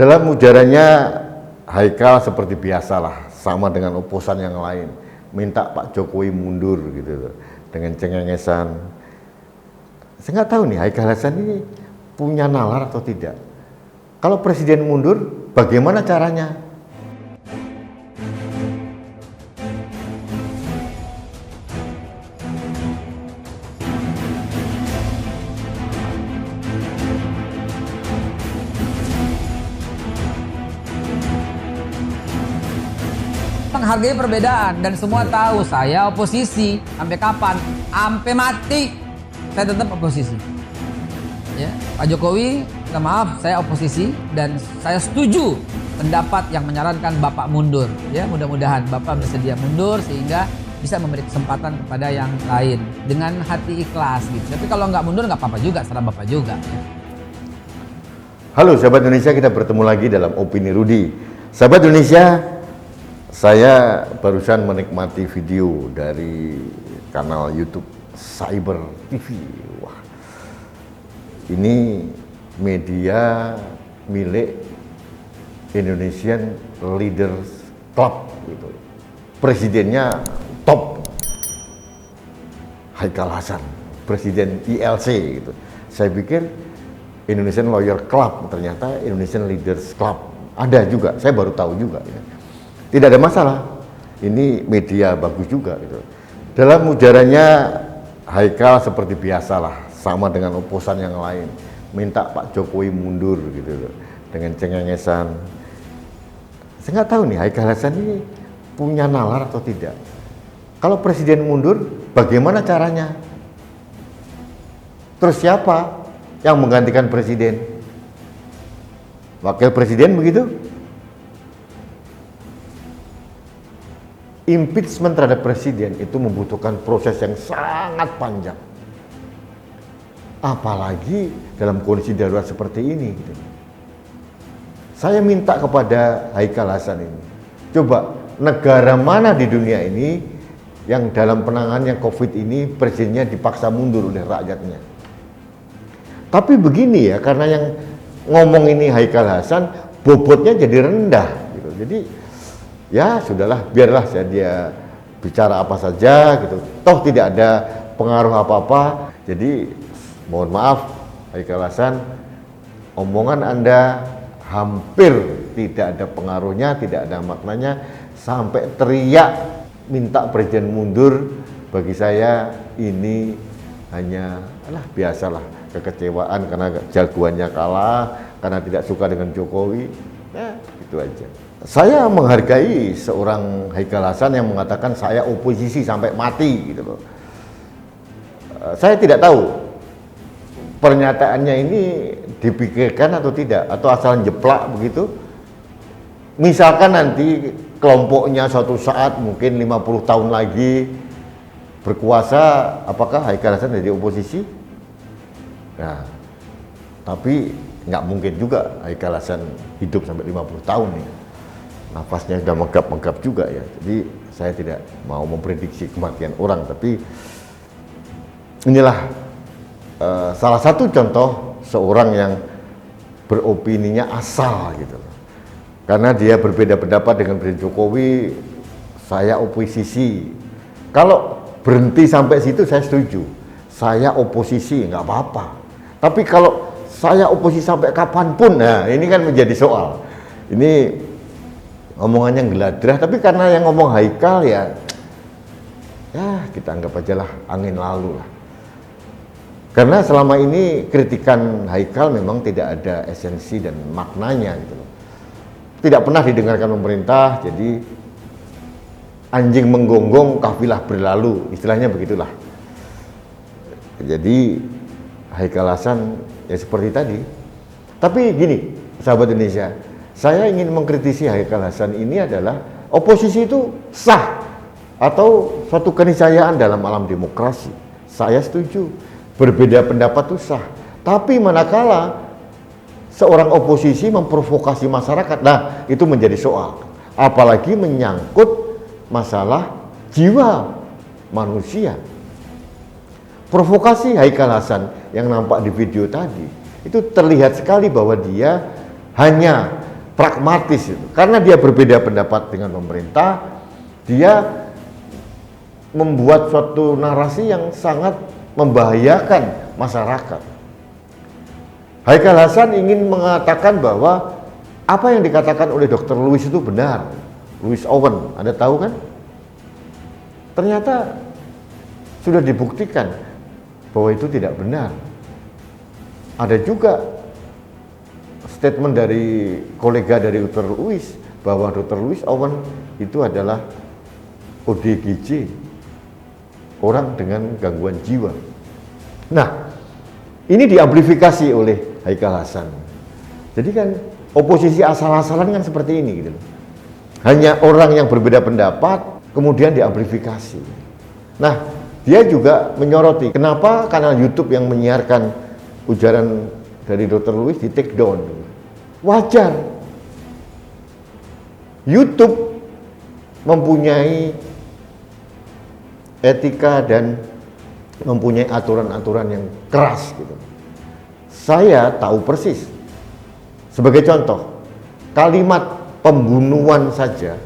Dalam ujarannya, Haikal seperti biasalah, sama dengan oposan yang lain, minta Pak Jokowi mundur gitu, dengan cengengesan. Saya nggak tahu nih, Haikal Hasan ini punya nalar atau tidak. Kalau presiden mundur, bagaimana caranya? Menghargai perbedaan dan semua tahu saya oposisi sampai kapan, sampai mati saya tetap oposisi. Ya, Pak Jokowi, minta maaf saya oposisi dan saya setuju pendapat yang menyarankan Bapak mundur. Ya, mudah-mudahan Bapak bersedia mundur sehingga bisa memberi kesempatan kepada yang lain dengan hati ikhlas gitu. Tapi kalau nggak mundur nggak apa-apa juga, serah Bapak juga. Ya. Halo sahabat Indonesia, kita bertemu lagi dalam Opini Rudi. Sahabat Indonesia, saya barusan menikmati video dari kanal YouTube Cyber TV. Wah, ini media milik Indonesian Leaders Club gitu. Presidennya top, Haikal Hasan, presiden ILC gitu. Saya pikir Indonesian Lawyer Club, ternyata Indonesian Leaders Club ada juga. Saya baru tahu juga ya. Tidak ada masalah, ini media bagus juga gitu. Dalam ujarannya, Haikal seperti biasalah, sama dengan oposan yang lain, minta Pak Jokowi mundur gitu, dengan cengengesan. Saya nggak tahu nih, Haikal Hasan ini punya nalar atau tidak. Kalau presiden mundur, bagaimana caranya? Terus siapa yang menggantikan presiden? Wakil presiden begitu? Impeachment terhadap presiden itu membutuhkan proses yang sangat panjang. Apalagi dalam kondisi darurat seperti ini. Gitu. Saya minta kepada Haikal Hasan ini, coba negara mana di dunia ini yang dalam penanganannya COVID ini presidennya dipaksa mundur oleh rakyatnya. Tapi begini ya, karena yang ngomong ini Haikal Hasan, bobotnya jadi rendah. Gitu. Jadi ya sudahlah, biarlah dia bicara apa saja gitu. Toh tidak ada pengaruh apa-apa. Jadi mohon maaf Haikal Hasan, omongan Anda hampir tidak ada pengaruhnya, tidak ada maknanya. Sampai teriak minta presiden mundur, bagi saya ini hanya biasalah kekecewaan karena jagoannya kalah, karena tidak suka dengan Jokowi. Ya itu aja. Saya menghargai seorang Haikal Hasan yang mengatakan saya oposisi sampai mati gitu loh. Saya tidak tahu pernyataannya ini dipikirkan atau tidak, atau asal jeplak begitu. Misalkan nanti kelompoknya suatu saat mungkin 50 tahun lagi berkuasa, apakah Haikal Hasan jadi oposisi? Nah, tapi nggak mungkin juga Haikal Hasan hidup sampai 50 tahun nih. Nafasnya sudah megap-megap juga ya. Jadi saya tidak mau memprediksi kematian orang, tapi inilah salah satu contoh seorang yang beropininya asal gitu. Karena dia berbeda pendapat dengan Presiden Jokowi, saya oposisi. Kalau berhenti sampai situ saya setuju. Saya oposisi nggak apa-apa. Tapi kalau saya oposisi sampai kapanpun, nah ini kan menjadi soal. Ini omongannya geladrah, tapi karena yang ngomong Haikal ya kita anggap aja lah angin lalu lah. Karena selama ini kritikan Haikal memang tidak ada esensi dan maknanya gitu loh. Tidak pernah didengarkan pemerintah, jadi anjing menggonggong kafilah berlalu, istilahnya begitulah. Jadi Haikal Hasan ya seperti tadi. Tapi gini, sahabat Indonesia, saya ingin mengkritisi Haikal Hasan ini adalah oposisi itu sah atau suatu keniscayaan dalam alam demokrasi. Saya setuju, berbeda pendapat itu sah. Tapi manakala seorang oposisi memprovokasi masyarakat, nah itu menjadi soal. Apalagi menyangkut masalah jiwa manusia. Provokasi Haikal Hasan yang nampak di video tadi, itu terlihat sekali bahwa dia hanya pragmatis itu. Karena dia berbeda pendapat dengan pemerintah, dia membuat suatu narasi yang sangat membahayakan masyarakat. Haikal Hasan ingin mengatakan bahwa apa yang dikatakan oleh Dr. Lewis itu benar. Lewis Owen, Anda tahu kan? Ternyata sudah dibuktikan bahwa itu tidak benar. Ada juga statement dari kolega dari Dr. Lewis bahwa Dr. Lewis Owen itu adalah ODGJ, orang dengan gangguan jiwa. Nah, ini diamplifikasi oleh Haikal Hasan. Jadi kan oposisi asal-asalan kan seperti ini gitu. Hanya orang yang berbeda pendapat kemudian diamplifikasi. Nah, dia juga menyoroti kenapa kanal YouTube yang menyiarkan ujaran dari Dr. Lewis di take down. Wajar. YouTube mempunyai etika dan mempunyai aturan-aturan yang keras gitu. Saya tahu persis. Sebagai contoh, kalimat pembunuhan saja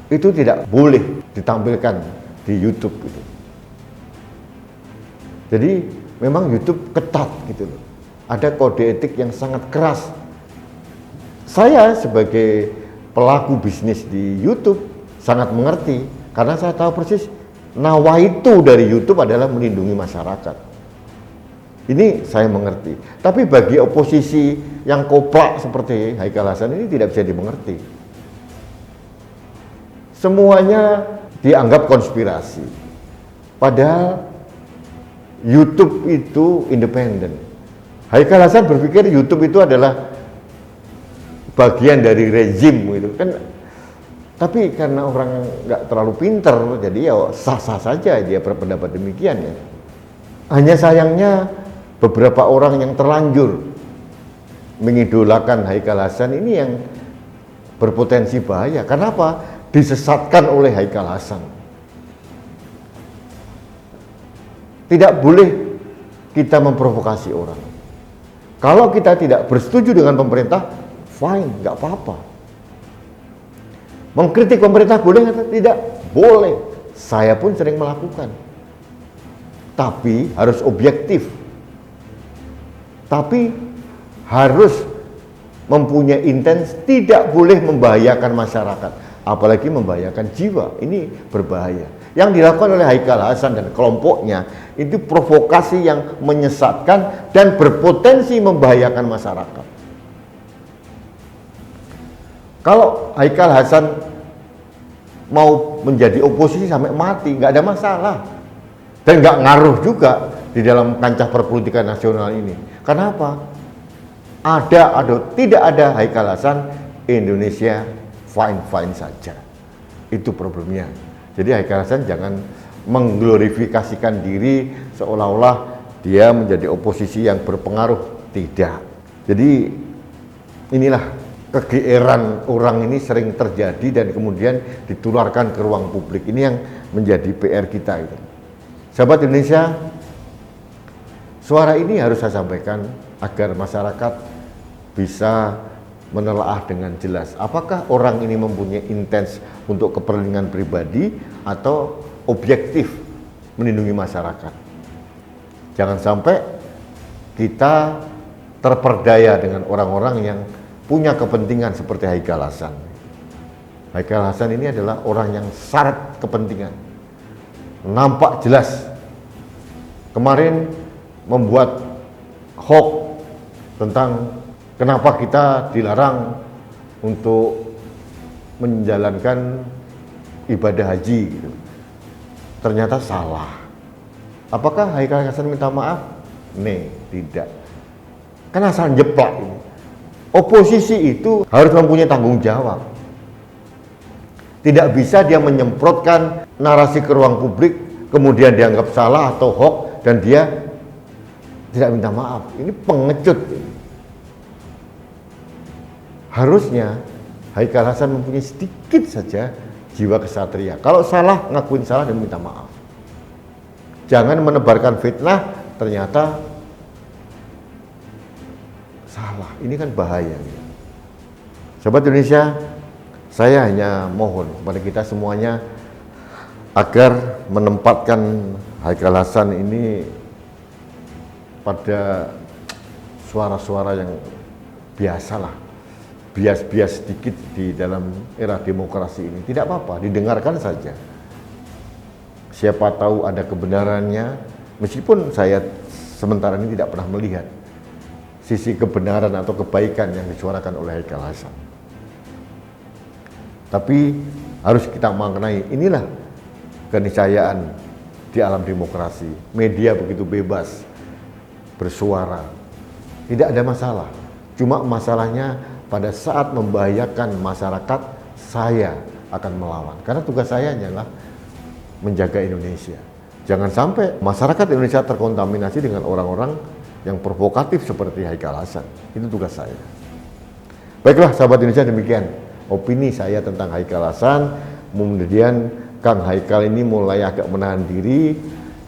itu tidak boleh ditampilkan di YouTube gitu. Jadi memang YouTube ketat gitu loh. Ada kode etik yang sangat keras. Saya sebagai pelaku bisnis di YouTube sangat mengerti karena saya tahu persis nawaitu dari YouTube adalah melindungi masyarakat. Ini saya mengerti. Tapi bagi oposisi yang koplak seperti Haikal Hasan ini tidak bisa dimengerti. Semuanya dianggap konspirasi. Padahal YouTube itu independen. Haikal Hasan berpikir YouTube itu adalah bagian dari rezim gitu kan. Tapi karena orang nggak terlalu pinter, jadi ya sah-sah saja dia berpendapat demikian ya. Hanya sayangnya beberapa orang yang terlanjur mengidolakan Haikal Hasan ini yang berpotensi bahaya. Kenapa? Disesatkan oleh Haikal Hasan. Tidak boleh kita memprovokasi orang. Kalau kita tidak bersetuju dengan pemerintah, fine, nggak apa-apa. Mengkritik pemerintah boleh atau tidak? Boleh. Saya pun sering melakukan. Tapi harus objektif. Tapi harus mempunyai intens, tidak boleh membahayakan masyarakat. Apalagi membahayakan jiwa. Ini berbahaya. Yang dilakukan oleh Haikal Hasan dan kelompoknya itu provokasi yang menyesatkan dan berpotensi membahayakan masyarakat. Kalau Haikal Hasan mau menjadi oposisi sampai mati, nggak ada masalah. Dan nggak ngaruh juga di dalam kancah perpolitikan nasional ini. Kenapa? Ada atau tidak ada Haikal Hasan, Indonesia fine-fine saja. Itu problemnya. Jadi Haikal Hasan jangan mengglorifikasikan diri seolah-olah dia menjadi oposisi yang berpengaruh. Tidak. Jadi inilah kegeeran orang ini sering terjadi dan kemudian ditularkan ke ruang publik. Ini yang menjadi PR kita itu. Sahabat Indonesia, suara ini harus saya sampaikan agar masyarakat bisa menelaah dengan jelas apakah orang ini mempunyai intens untuk kepentingan pribadi atau objektif melindungi masyarakat. Jangan sampai kita terperdaya dengan orang-orang yang punya kepentingan seperti Haikal Hasan. Haikal Hasan ini adalah orang yang syarat kepentingan. Nampak jelas. Kemarin membuat hoax tentang kenapa kita dilarang untuk menjalankan ibadah haji gitu. Ternyata salah. Apakah Haikal Hasan minta maaf? Tidak. Kan asal jeplak ini. Oposisi itu harus mempunyai tanggung jawab. Tidak bisa dia menyemprotkan narasi ke ruang publik, kemudian dianggap salah atau hoax, dan dia tidak minta maaf. Ini pengecut. Harusnya Haikal Hasan mempunyai sedikit saja jiwa kesatria. Kalau salah, ngakuin salah dan minta maaf. Jangan menebarkan fitnah, ternyata salah. Ini kan bahaya. Sahabat Indonesia, saya hanya mohon kepada kita semuanya agar menempatkan Haikal Hasan ini pada suara-suara yang biasalah, bias-bias sedikit di dalam era demokrasi ini. Tidak apa-apa, didengarkan saja. Siapa tahu ada kebenarannya, meskipun saya sementara ini tidak pernah melihat sisi kebenaran atau kebaikan yang disuarakan oleh Haikal Hasan. Tapi harus kita maknai, inilah keniscayaan di alam demokrasi. Media begitu bebas bersuara, tidak ada masalah. Cuma masalahnya pada saat membahayakan masyarakat, saya akan melawan. Karena tugas saya hanyalah menjaga Indonesia. Jangan sampai masyarakat Indonesia terkontaminasi dengan orang-orang yang provokatif seperti Haikal Hasan. Itu tugas saya. Baiklah sahabat Indonesia, demikian opini saya tentang Haikal Hasan. Kemudian Kang Haikal ini mulai agak menahan diri.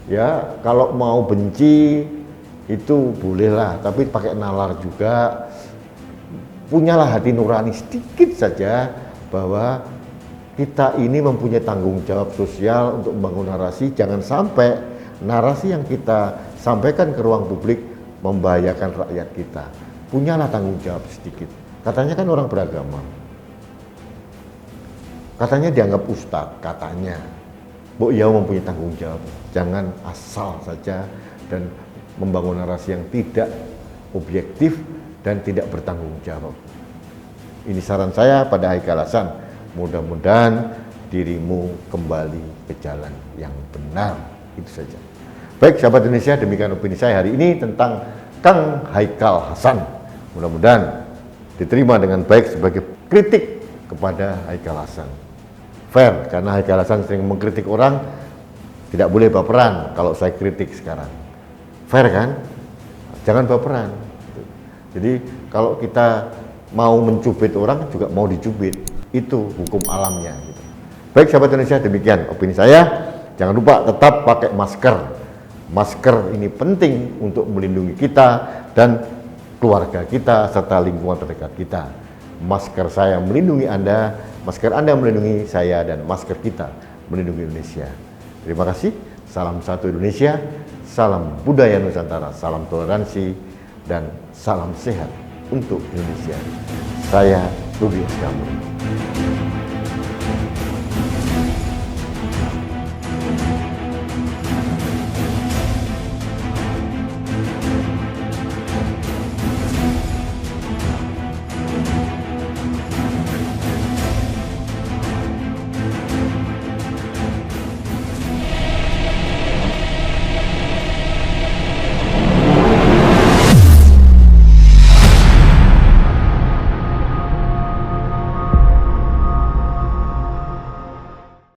Ya, kalau mau benci itu bolehlah, tapi pakai nalar juga. Punyalah hati nurani sedikit saja bahwa kita ini mempunyai tanggung jawab sosial untuk membangun narasi. Jangan sampai narasi yang kita sampaikan ke ruang publik membahayakan rakyat kita. Punyalah tanggung jawab sedikit. Katanya kan orang beragama, katanya dianggap ustadz, katanya. Bu ya mempunyai tanggung jawab. Jangan asal saja dan membangun narasi yang tidak objektif dan tidak bertanggung jawab. Ini saran saya pada Haikal Hasan. Mudah-mudahan dirimu kembali ke jalan yang benar. Itu saja. Baik sahabat Indonesia, demikian opini saya hari ini tentang Kang Haikal Hasan. Mudah-mudahan diterima dengan baik sebagai kritik kepada Haikal Hasan. Fair, karena Haikal Hasan sering mengkritik orang, tidak boleh baperan kalau saya kritik sekarang. Fair kan? Jangan baperan. Jadi kalau kita mau mencubit orang juga mau dicubit. Itu hukum alamnya. Gitu. Baik sahabat Indonesia, demikian opini saya. Jangan lupa tetap pakai masker. Masker ini penting untuk melindungi kita dan keluarga kita serta lingkungan terdekat kita. Masker saya melindungi Anda, masker Anda melindungi saya, dan masker kita melindungi Indonesia. Terima kasih. Salam satu Indonesia, salam budaya Nusantara, salam toleransi, dan salam sehat untuk Indonesia. Saya Rudi Eskamur.